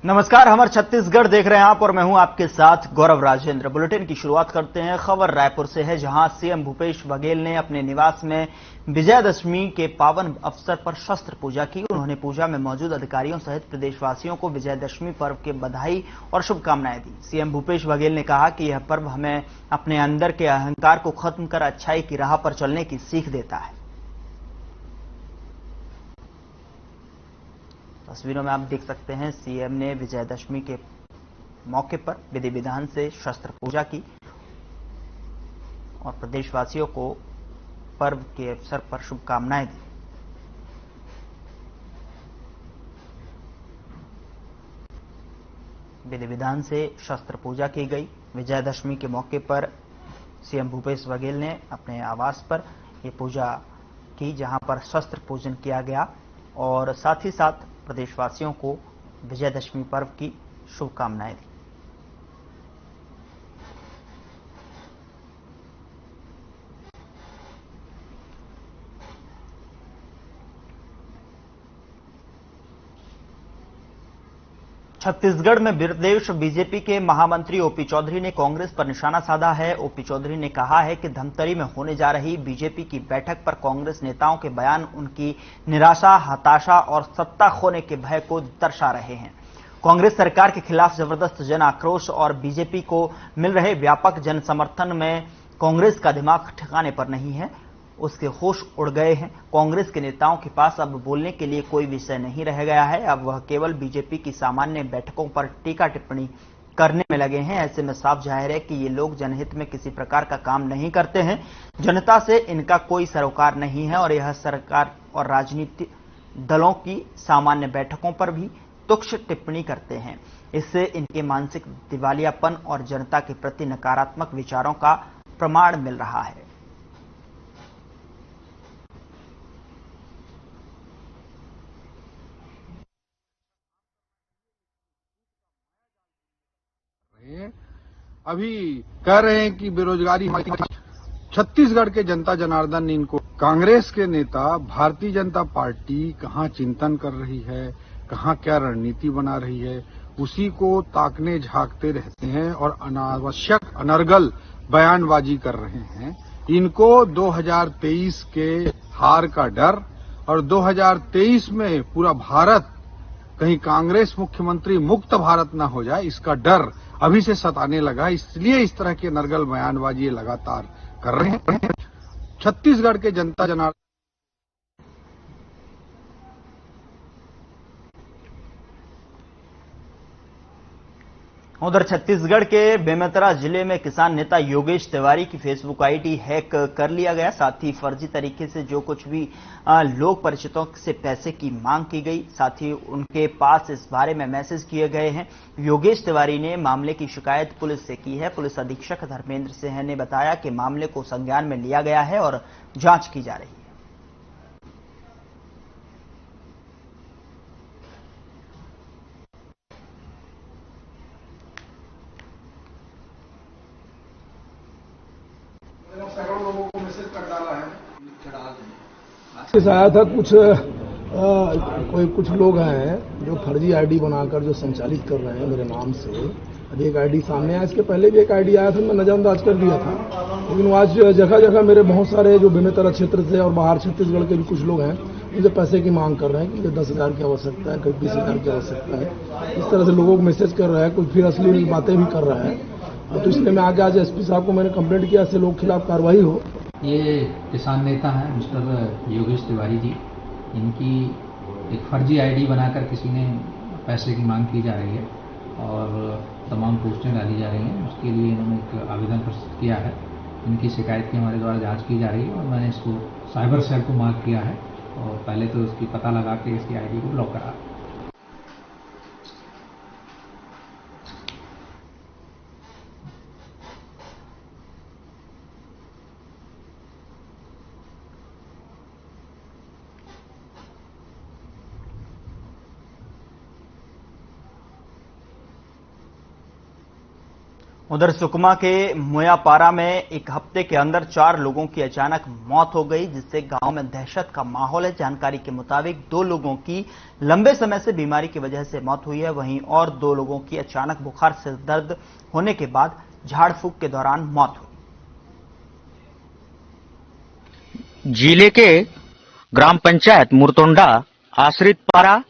नमस्कार, हमर छत्तीसगढ़ देख रहे हैं आप और मैं हूं आपके साथ गौरव राजेंद्र। बुलेटिन की शुरुआत करते हैं। खबर रायपुर से है, जहां सीएम भूपेश बघेल ने अपने निवास में विजयादशमी के पावन अवसर पर शस्त्र पूजा की। उन्होंने पूजा में मौजूद अधिकारियों सहित प्रदेशवासियों को विजयादशमी पर्व के बधाई और शुभकामनाएं दी। सीएम भूपेश बघेल ने कहा कि यह पर्व हमें अपने अंदर के अहंकार को खत्म कर अच्छाई की राह पर चलने की सीख देता है। तस्वीरों में आप देख सकते हैं, सीएम ने विजयादशमी के मौके पर विधि विधान से शस्त्र पूजा की और प्रदेशवासियों को पर्व के अवसर पर शुभकामनाएं दी। विधि विधान से शस्त्र पूजा की गई। विजयादशमी के मौके पर सीएम भूपेश बघेल ने अपने आवास पर यह पूजा की, जहां पर शस्त्र पूजन किया गया और साथ ही साथ प्रदेशवासियों को विजयादशमी पर्व की शुभकामनाएं दी। छत्तीसगढ़ में प्रदेश बीजेपी के महामंत्री ओपी चौधरी ने कांग्रेस पर निशाना साधा है। ओपी चौधरी ने कहा है कि धमतरी में होने जा रही बीजेपी की बैठक पर कांग्रेस नेताओं के बयान उनकी निराशा, हताशा और सत्ता खोने के भय को दर्शा रहे हैं। कांग्रेस सरकार के खिलाफ जबरदस्त जन आक्रोश और बीजेपी को मिल रहे व्यापक जन समर्थन में कांग्रेस का दिमाग ठिकाने पर नहीं है, उसके होश उड़ गए हैं। कांग्रेस के नेताओं के पास अब बोलने के लिए कोई विषय नहीं रह गया है। अब वह केवल बीजेपी की सामान्य बैठकों पर टीका टिप्पणी करने में लगे हैं। ऐसे में साफ जाहिर है कि ये लोग जनहित में किसी प्रकार का काम नहीं करते हैं। जनता से इनका कोई सरोकार नहीं है और यह सरकार और राजनीतिक दलों की सामान्य बैठकों पर भी तुच्छ टिप्पणी करते हैं। इससे इनके मानसिक दिवालियापन और जनता के प्रति नकारात्मक विचारों का प्रमाण मिल रहा है। अभी कह रहे हैं कि बेरोजगारी, छत्तीसगढ़ के जनता जनार्दन ने इनको, कांग्रेस के नेता भारतीय जनता पार्टी कहां चिंतन कर रही है, कहां क्या रणनीति बना रही है, उसी को ताकने झांकते रहते हैं और अनावश्यक अनर्गल बयानबाजी कर रहे हैं। इनको 2023 के हार का डर और 2023 में पूरा भारत कहीं कांग्रेस मुख्यमंत्री मुक्त भारत न हो जाए, इसका डर अभी से सताने लगा। इसलिए इस तरह की नरगल बयानबाजी लगातार कर रहे हैं। छत्तीसगढ़ के जनता जनार्दन उधर छत्तीसगढ़ के बेमेतरा जिले में किसान नेता योगेश तिवारी की फेसबुक आईडी हैक कर लिया गया। साथ ही फर्जी तरीके से जो कुछ भी लोग परिचितों से पैसे की मांग की गई, साथ ही उनके पास इस बारे में मैसेज किए गए हैं। योगेश तिवारी ने मामले की शिकायत पुलिस से की है। पुलिस अधीक्षक धर्मेंद्र सिंह ने बताया कि मामले को संज्ञान में लिया गया है और जांच की जा रही है। लोगों को मैसेज कर डाला है। आया था कुछ लोग हैं जो फर्जी आईडी बनाकर जो संचालित कर रहे हैं मेरे नाम से। अभी एक आईडी सामने आया, इसके पहले भी एक आईडी आया था, मैं नजरअंदाज कर दिया था। लेकिन आज जगह जगह मेरे बहुत सारे जो बेमेतरा क्षेत्र से और बाहर छत्तीसगढ़ के भी कुछ लोग हैं, मुझे पैसे की मांग कर रहे हैं कि मुझे 10,000 की आवश्यकता है, कभी 20,000 की आवश्यकता है। इस तरह से लोगों को मैसेज कर रहा है, कुछ फिर असली बातें भी कर रहा है। तो इसलिए मैं आगे आज एसपी साहब को मैंने कंप्लेंट किया, ऐसे लोग खिलाफ कार्रवाई हो। ये किसान नेता हैं मिस्टर योगेश तिवारी जी। इनकी एक फर्जी आईडी बनाकर किसी ने पैसे की मांग की जा रही है और तमाम पोस्टें डाली जा रही हैं। उसके लिए इन्होंने एक आवेदन प्रस्तुत किया है। इनकी शिकायत की हमारे द्वारा जांच की जा रही है और मैंने इसको साइबर सेल को मार्क किया है और पहले तो इसकी पता लगा के इसकी आईडी को ब्लॉक करा। उधर सुकमा के मुयापारा में एक हफ्ते के अंदर 4 लोगों की अचानक मौत हो गई, जिससे गांव में दहशत का माहौल है। जानकारी के मुताबिक 2 लोगों की लंबे समय से बीमारी की वजह से मौत हुई है, वहीं और 2 लोगों की अचानक बुखार से दर्द होने के बाद झाड़ फूंक के दौरान मौत हुई। जिले के ग्राम पंचायत मुरतोंडा आश्रित पारा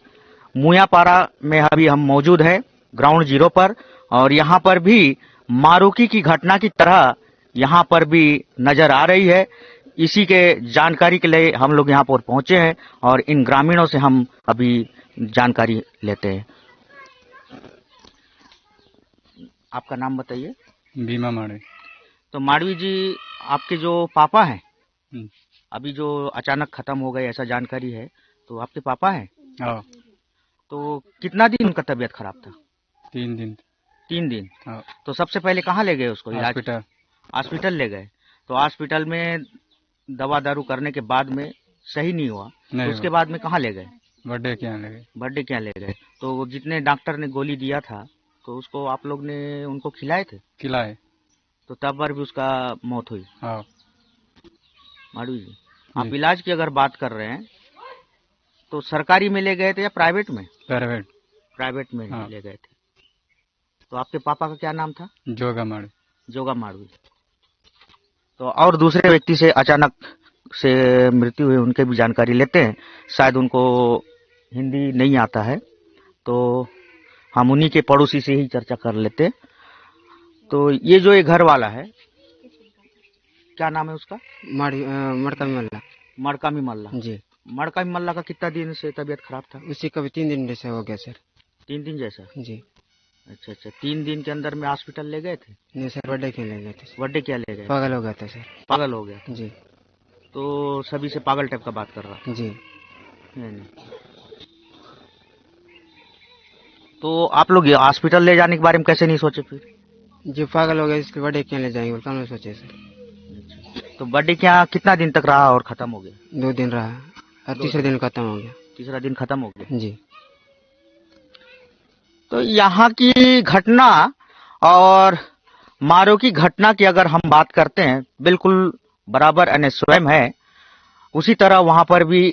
मुयापारा में अभी हम मौजूद हैं ग्राउंड जीरो पर, और यहाँ पर भी मारूकी की घटना की तरह यहाँ पर भी नजर आ रही है। इसी के जानकारी के लिए हम लोग यहाँ पर पहुंचे हैं और इन ग्रामीणों से हम अभी जानकारी लेते हैं। आपका नाम बताइए। बीमा माड़वी। तो माड़वी जी, आपके जो पापा हैं अभी जो अचानक खत्म हो गए, ऐसा जानकारी है, तो आपके पापा हैं? हाँ। तो कितना दिन उनका तबीयत खराब था? 3 दिन। 3 दिन। हाँ। तो सबसे पहले कहाँ ले गए उसको? हॉस्पिटल। हॉस्पिटल ले गए। तो हॉस्पिटल में दवा दारू करने के बाद में सही नहीं हुआ, तो उसके बाद में कहाँ ले गए? बर्थडे के यहाँ ले गए। बर्थडे के यहाँ ले गए। तो जितने डॉक्टर ने गोली दिया था तो उसको आप लोग ने उनको खिलाए थे? खिलाए। तो तब पर भी उसका मौत हुई? हाँ। माड़वी जी, आप इलाज की अगर बात कर रहे हैं तो सरकारी में ले गए थे या प्राइवेट में? प्राइवेट। प्राइवेट में हाँ। ले गए थे। तो आपके पापा का क्या नाम था? जोगा माड़वी। जोगा माड़वी। तो और दूसरे व्यक्ति से अचानक से मृत्यु हुई, उनके भी जानकारी लेते हैं। शायद उनको हिंदी नहीं आता है, तो हम उन्हीं के पड़ोसी से ही चर्चा कर लेते हैं। तो ये जो ये घर वाला है, क्या नाम है उसका? मड़कामी मल्ला। मड़कामी मल्ला जी। मड़कामी मल्ला का कितना दिन से तबीयत खराब था? उसी का भी 3 दिन जैसे हो गया सर। 3 दिन जैसा? जी। अच्छा। 3 दिन के अंदर में हॉस्पिटल ले गए थे? नहीं सर, बर्थडे खेलने गए थे। बर्थडे क्या ले गए? पागल हो गया था सर। पागल हो गया? जी। तो सभी से पागल टाइप का बात कर रहा? जी। नहीं। तो आप लोग हॉस्पिटल ले जाने के बारे में कैसे नहीं सोचे फिर? जो पागल हो गया इसके बर्थडे क्या ले जाएंगे, कौन में सोचे सर। तो बर्थडे क्या कितना दिन तक रहा और खत्म हो गया? 2 दिन रहा और तीसरे दिन खत्म हो गया। तीसरा दिन खत्म हो गया? जी। तो यहाँ की घटना और मारो की घटना की अगर हम बात करते हैं, बिल्कुल बराबर यानी स्वयं है। उसी तरह वहां पर भी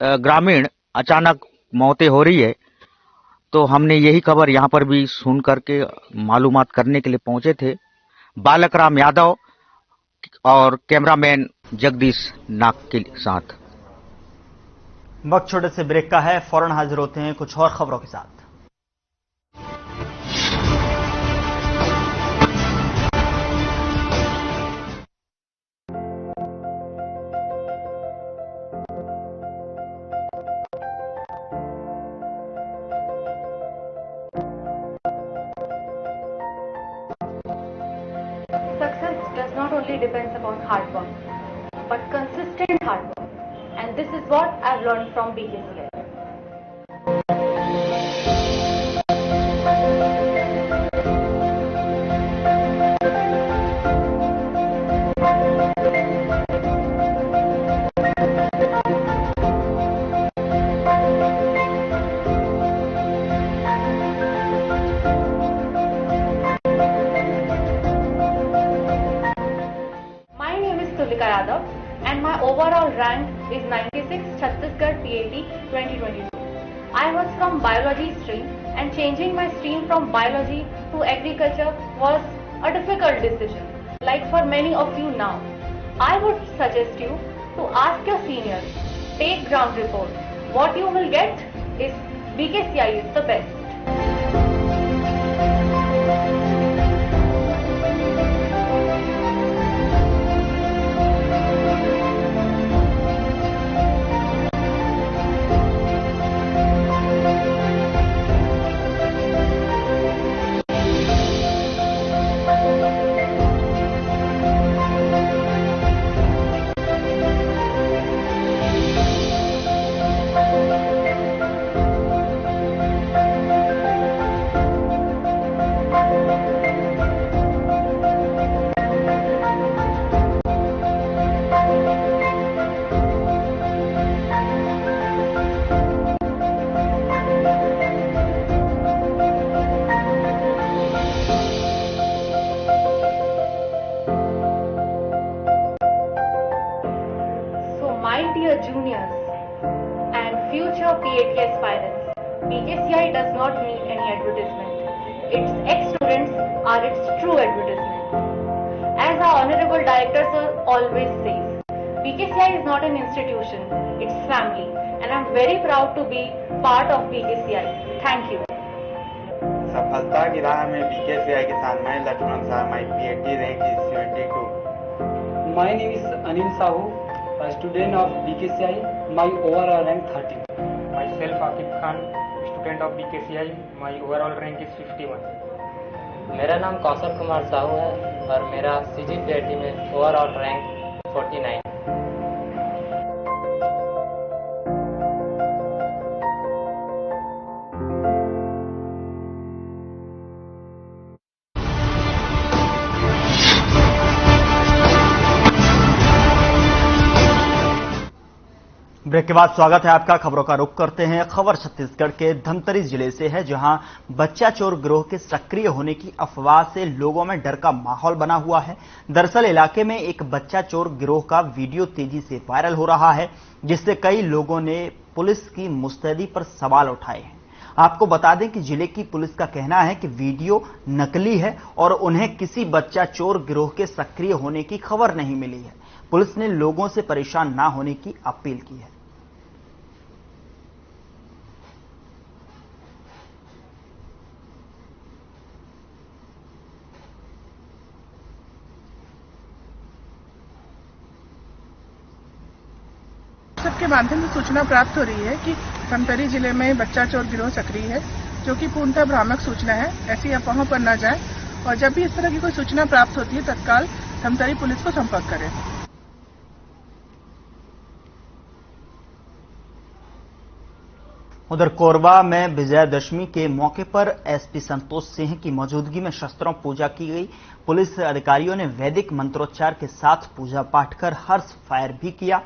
ग्रामीण अचानक मौतें हो रही है। तो हमने यही खबर यहाँ पर भी सुन करके मालूमात करने के लिए पहुंचे थे। बालकराम यादव और कैमरामैन जगदीश नाग के साथ। वक्त छोटे से ब्रेक का है, फौरन हाजिर होते हैं कुछ और खबरों के साथ। Success does not only depends upon hard work, but consistent hard work. And this is what I've learned from BKCI. My name is Tulika Yadav and my overall rank is 96 Chhattisgarh PAT 2022. I was from biology stream and changing my stream from biology to agriculture was a difficult decision, like for many of you now. I would suggest you to ask your seniors, take ground report. What you will get is BKCI is the best. and future PAT aspirants, BKCI does not need any advertisement. Its ex-students are its true advertisement. As our Honorable Director Sir always says, BKCI is not an institution, it's family, and I'm very proud to be part of BKCI. Thank you. सफलता की राह में बीकेसीआई के साथ मैं लक्ष्मण शाह, माई PhD rank is 72. My name is Anil Sahu, a student of BKCI. My overall rank 30. Myself Akib Khan, student of BKCI. My overall rank is 51. मेरा नाम कौशल कुमार साहू है और मेरा CGPAT में ओवरऑल रैंक 49. ब्रेक के बाद स्वागत है आपका। खबरों का रुख करते हैं। खबर छत्तीसगढ़ के धमतरी जिले से है, जहां बच्चा चोर गिरोह के सक्रिय होने की अफवाह से लोगों में डर का माहौल बना हुआ है। दरअसल इलाके में एक बच्चा चोर गिरोह का वीडियो तेजी से वायरल हो रहा है, जिससे कई लोगों ने पुलिस की मुस्तैदी पर सवाल उठाए हैं। आपको बता दें कि जिले की पुलिस का कहना है कि वीडियो नकली है और उन्हें किसी बच्चा चोर गिरोह के सक्रिय होने की खबर नहीं मिली है। पुलिस ने लोगों से परेशान ना होने की अपील की है। के माध्यम से सूचना प्राप्त हो रही है कि धमतरी जिले में बच्चा चोर गिरोह सक्रिय है, जो कि पूर्णतः भ्रामक सूचना है। ऐसी अफवाहों पर न जाए और जब भी इस तरह की कोई सूचना प्राप्त होती है तत्काल धमतरी पुलिस को संपर्क करें। उधर कोरबा में विजयादशमी के मौके पर एसपी संतोष सिंह की मौजूदगी में शस्त्रों पूजा की गई। पुलिस अधिकारियों ने वैदिक मंत्रोच्चार के साथ पूजा पाठ कर हर्ष फायर भी किया।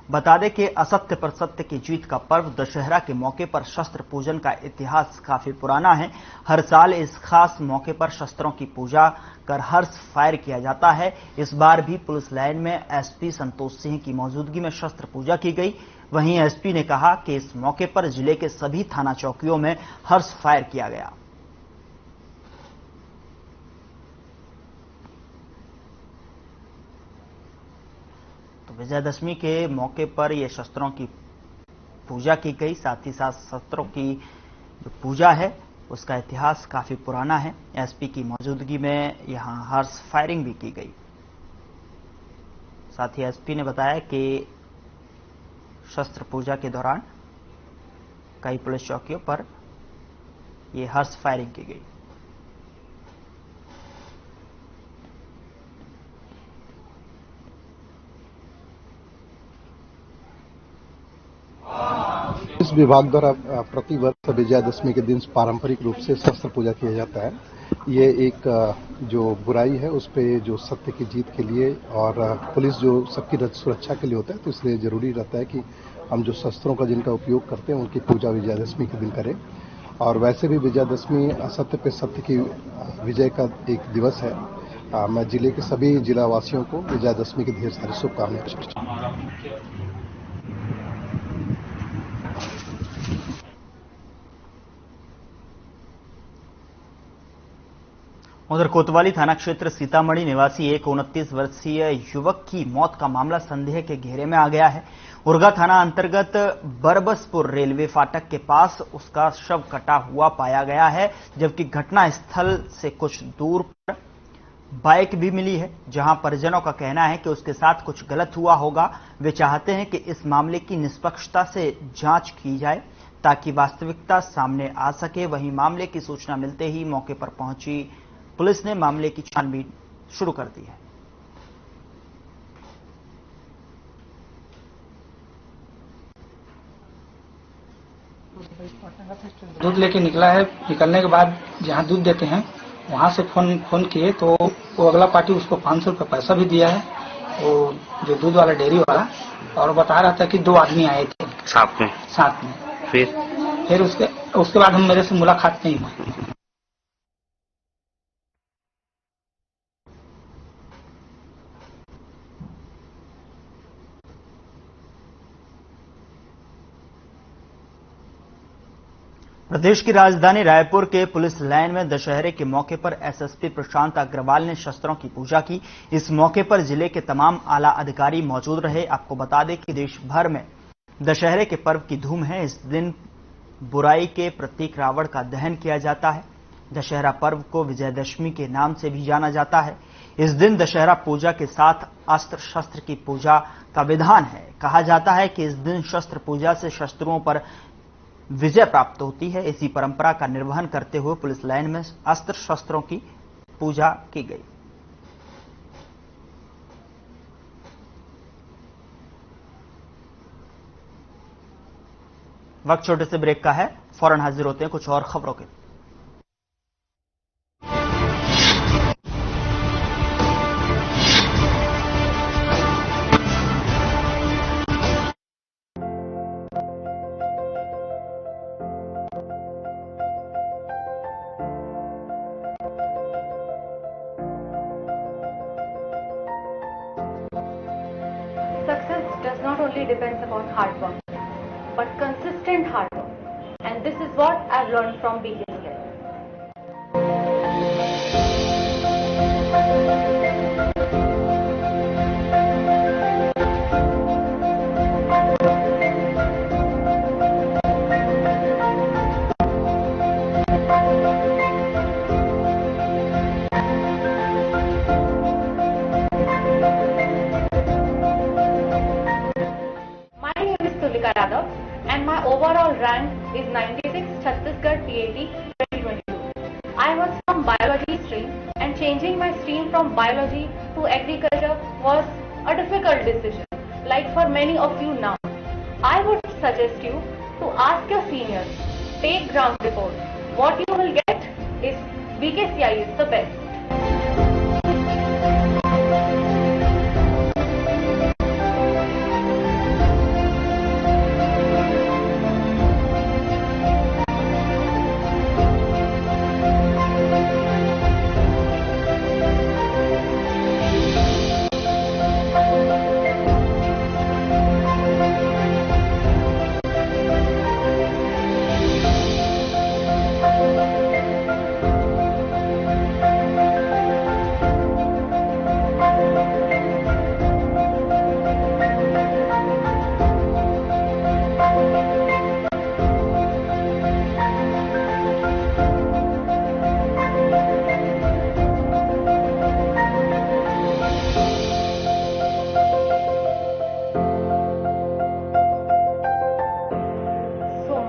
बता दें कि असत्य पर सत्य की जीत का पर्व दशहरा के मौके पर शस्त्र पूजन का इतिहास काफी पुराना है। हर साल इस खास मौके पर शस्त्रों की पूजा कर हर्ष फायर किया जाता है। इस बार भी पुलिस लाइन में एसपी संतोष सिंह की मौजूदगी में शस्त्र पूजा की गई। वहीं एसपी ने कहा कि इस मौके पर जिले के सभी थाना चौकियों में हर्ष फायर किया गया। विजयादशमी के मौके पर ये शस्त्रों की पूजा की गई। साथ ही साथ शस्त्रों की जो पूजा है उसका इतिहास काफी पुराना है। एसपी की मौजूदगी में यहां हर्ष फायरिंग भी की गई। साथ ही एसपी ने बताया कि शस्त्र पूजा के दौरान कई पुलिस चौकियों पर यह हर्ष फायरिंग की गई। इस विभाग द्वारा प्रतिवर्ष विजयादशमी के दिन पारंपरिक रूप से शस्त्र पूजा किया जाता है। ये एक जो बुराई है उस पे जो सत्य की जीत के लिए और पुलिस जो सबकी सुरक्षा के लिए होता है, तो इसलिए जरूरी रहता है कि हम जो शस्त्रों का जिनका उपयोग करते हैं उनकी पूजा विजयादशमी के दिन करें। और वैसे भी विजयादशमी असत्य पे सत्य की विजय का एक दिवस है। मैं जिले के सभी जिलावासियों को विजयादशमी की ढेर सारी शुभकामनाएं। उधर कोतवाली थाना क्षेत्र सीतामढ़ी निवासी एक 29 वर्षीय युवक की मौत का मामला संदेह के घेरे में आ गया है। उरगा थाना अंतर्गत बरबसपुर रेलवे फाटक के पास उसका शव कटा हुआ पाया गया है, जबकि घटना स्थल से कुछ दूर पर बाइक भी मिली है, जहां परिजनों का कहना है कि उसके साथ कुछ गलत हुआ होगा। वे चाहते हैं कि इस मामले की निष्पक्षता से जांच की जाए ताकि वास्तविकता सामने आ सके। वहीं मामले की सूचना मिलते ही मौके पर पहुंची पुलिस ने मामले की छानबीन शुरू कर दी है। दूध लेके निकला है। निकलने के बाद जहाँ दूध देते हैं वहाँ से फोन किए तो वो अगला पार्टी उसको 500 रुपये पैसा भी दिया है, वो जो दूध वाला डेयरी वाला, और बता रहा था कि 2 आदमी आए थे साथ में। फिर उसके बाद हम मेरे से मुलाकात नहीं हुई। प्रदेश की राजधानी रायपुर के पुलिस लाइन में दशहरे के मौके पर एसएसपी प्रशांत अग्रवाल ने शस्त्रों की पूजा की। इस मौके पर जिले के तमाम आला अधिकारी मौजूद रहे। आपको बता दें कि देश भर में दशहरे के पर्व की धूम है। इस दिन बुराई के प्रतीक रावण का दहन किया जाता है। दशहरा पर्व को विजयदशमी के नाम से भी जाना जाता है। इस दिन दशहरा पूजा के साथ अस्त्र शस्त्र की पूजा का विधान है। कहा जाता है कि इस दिन शस्त्र पूजा से शत्रुओं पर विजय प्राप्त होती है। इसी परंपरा का निर्वहन करते हुए पुलिस लाइन में अस्त्र शस्त्रों की पूजा की गई। वक्त छोटे से ब्रेक का है, फौरन हाजिर होते हैं कुछ और खबरों के। Success does not only depends upon hard work, but consistent hard work. And this is what I've learned from BKCI. And my overall rank is 96 Chhattisgarh PAT 2022. I was from biology stream, and changing my stream from biology to agriculture was a difficult decision, like for many of you now. I would suggest you to ask your seniors, take ground report. What you will get is BKCI is the best.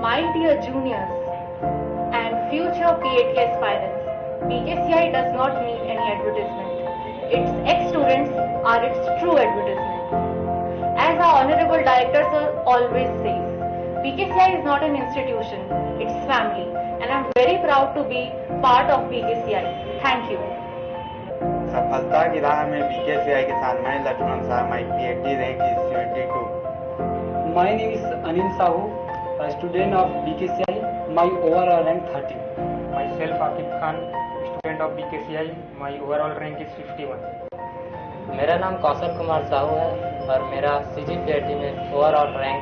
My dear juniors and future PAT aspirants, BKCI does not need any advertisement. Its ex-students are its true advertisement. As our Honorable Director Sir always says, BKCI is not an institution, it's family, and I'm very proud to be part of BKCI. Thank you. सफलता की राह में BKCI के साथ मैं लक्ष्मण साहब, my PAT rank is 72. My name is Anil Sahu, a student of BKCI. My overall rank 30. Myself Akib Khan, student of BKCI. My overall rank is 51. मेरा नाम कौशल कुमार साहू है और मेरा CGPAT में ओवरऑल रैंक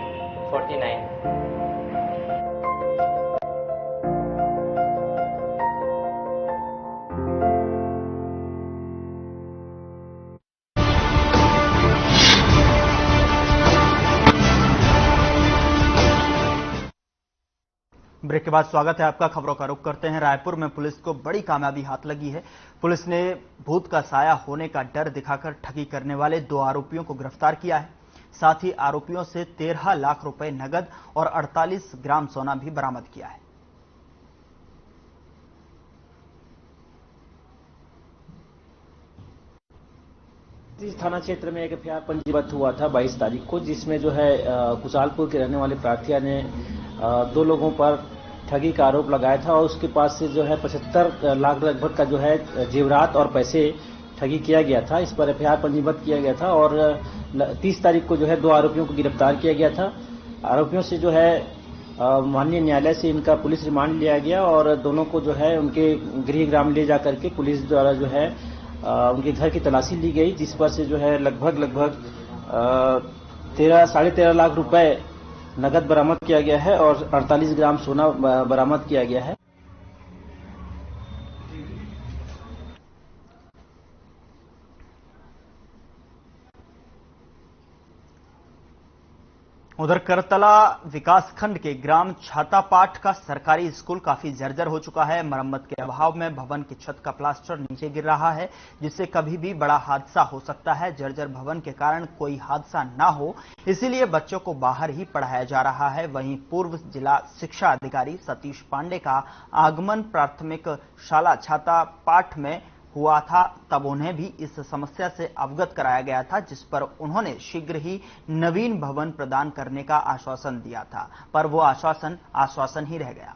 49। ब्रेक के बाद स्वागत है आपका। खबरों का रुख करते हैं। रायपुर में पुलिस को बड़ी कामयाबी हाथ लगी है। पुलिस ने भूत का साया होने का डर दिखाकर ठगी करने वाले 2 आरोपियों को गिरफ्तार किया है। साथ ही आरोपियों से 13 लाख रुपए नगद और 48 ग्राम सोना भी बरामद किया है। इस थाना क्षेत्र में एक एफआईआर पंजीबद्ध हुआ था 22 तारीख को, जिसमें जो है कुचालपुर के रहने वाले प्रार्थिया ने 2 लोगों पर ठगी का आरोप लगाया था और उसके पास से जो है 75 लाख लगभग का जो है जेवरात और पैसे ठगी किया गया था। इस पर एफआईआर पंजीबद्ध किया गया था और 30 तारीख को जो है 2 आरोपियों को गिरफ्तार किया गया था। आरोपियों से जो है माननीय न्यायालय से इनका पुलिस रिमांड लिया गया और दोनों को जो है उनके गृह ग्राम ले जा करके पुलिस द्वारा जो है उनके घर की तलाशी ली गई, जिस पर से जो है लगभग 13 साढ़े 13 लाख रुपए नगद बरामद किया गया है और 48 ग्राम सोना बरामद किया गया है। उधर करतला विकासखंड के ग्राम छातापाठ का सरकारी स्कूल काफी जर्जर हो चुका है। मरम्मत के अभाव में भवन की छत का प्लास्टर नीचे गिर रहा है, जिससे कभी भी बड़ा हादसा हो सकता है। जर्जर भवन के कारण कोई हादसा ना हो, इसीलिए बच्चों को बाहर ही पढ़ाया जा रहा है। वहीं पूर्व जिला शिक्षा अधिकारी सतीश पांडे का आगमन प्राथमिक शाला छातापाठ में हुआ था, तब उन्हें भी इस समस्या से अवगत कराया गया था, जिस पर उन्होंने शीघ्र ही नवीन भवन प्रदान करने का आश्वासन दिया था, पर वो आश्वासन ही रह गया।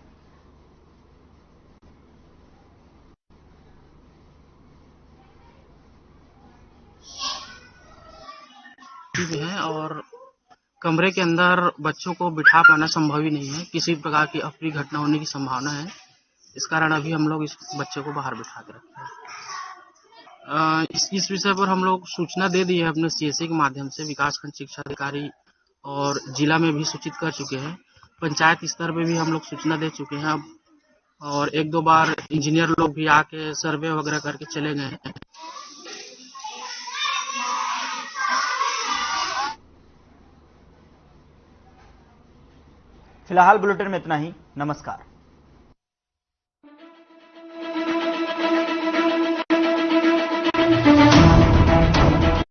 है और कमरे के अंदर बच्चों को बिठा पाना संभव ही नहीं है। किसी प्रकार की अप्रिय घटना होने की संभावना है। इस कारण अभी हम लोग इस बच्चे को बाहर बिठा के रखते हैं। इस विषय पर हम लोग सूचना दे दी है अपने सीएससी के माध्यम से। विकासखंड शिक्षा अधिकारी और जिला में भी सूचित कर चुके हैं। पंचायत स्तर पे भी हम लोग सूचना दे चुके हैं अब, और 1-2 बार इंजीनियर लोग भी आके सर्वे वगैरह करके चले गए हैं। फिलहाल बुलेटिन में इतना ही। नमस्कार।